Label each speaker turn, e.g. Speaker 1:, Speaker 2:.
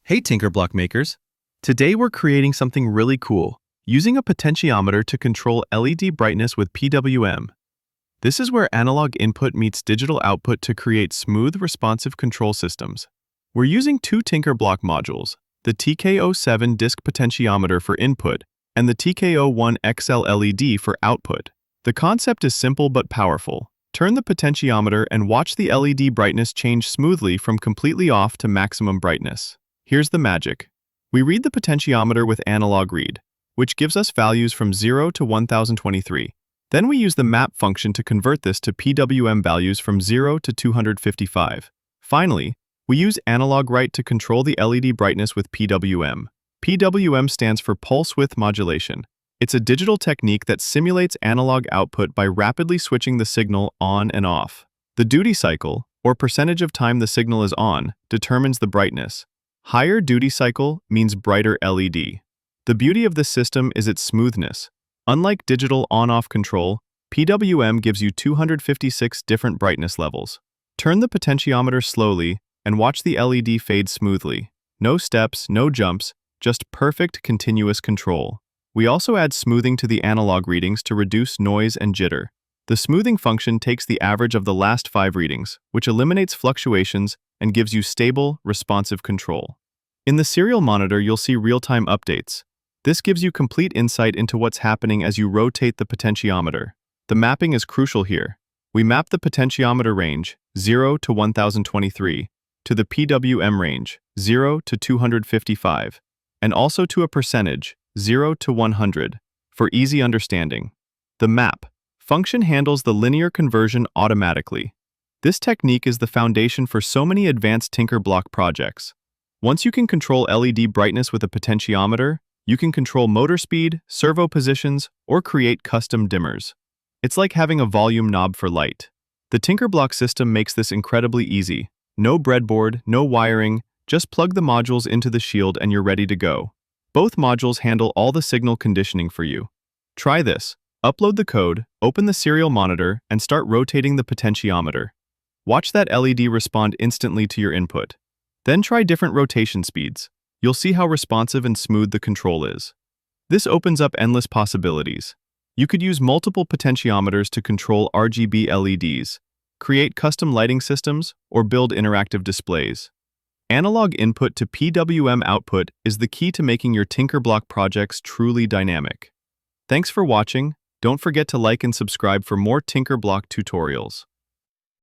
Speaker 1: Hey TinkerBlock makers! Today we're creating something really cool, using a potentiometer to control LED brightness with PWM. This is where analog input meets digital output to create smooth, responsive control systems. We're using two TinkerBlock modules, the TK07 disc potentiometer for input and the TK01 XL LED for output. The concept is simple but powerful. Turn the potentiometer and watch the LED brightness change smoothly from completely off to maximum brightness. Here's the magic. We read the potentiometer with analogRead, which gives us values from 0 to 1023. Then we use the map function to convert this to PWM values from 0 to 255. Finally, we use analogWrite to control the LED brightness with PWM. PWM stands for Pulse Width Modulation. It's a digital technique that simulates analog output by rapidly switching the signal on and off. The duty cycle, or percentage of time the signal is on, determines the brightness. Higher duty cycle means brighter LED. The beauty of this system is its smoothness. Unlike digital on-off control, PWM gives you 256 different brightness levels. Turn the potentiometer slowly and watch the LED fade smoothly. No steps, no jumps, just perfect continuous control. We also add smoothing to the analog readings to reduce noise and jitter. The smoothing function takes the average of the last 5 readings, which eliminates fluctuations and gives you stable, responsive control. In the serial monitor, you'll see real-time updates. This gives you complete insight into what's happening as you rotate the potentiometer. The mapping is crucial here. We map the potentiometer range, 0 to 1023, to the PWM range, 0 to 255, and also to a percentage, 0 to 100, for easy understanding. The map function handles the linear conversion automatically. This technique is the foundation for so many advanced TinkerBlock projects. Once you can control LED brightness with a potentiometer, you can control motor speed, servo positions, or create custom dimmers. It's like having a volume knob for light. The TinkerBlock system makes this incredibly easy. No breadboard, no wiring, just plug the modules into the shield and you're ready to go. Both modules handle all the signal conditioning for you. Try this. Upload the code, open the serial monitor, and start rotating the potentiometer. Watch that LED respond instantly to your input. Then try different rotation speeds. You'll see how responsive and smooth the control is. This opens up endless possibilities. You could use multiple potentiometers to control RGB LEDs, create custom lighting systems, or build interactive displays. Analog input to PWM output is the key to making your TinkerBlock projects truly dynamic. Thanks for watching. Don't forget to like and subscribe for more TinkerBlock tutorials.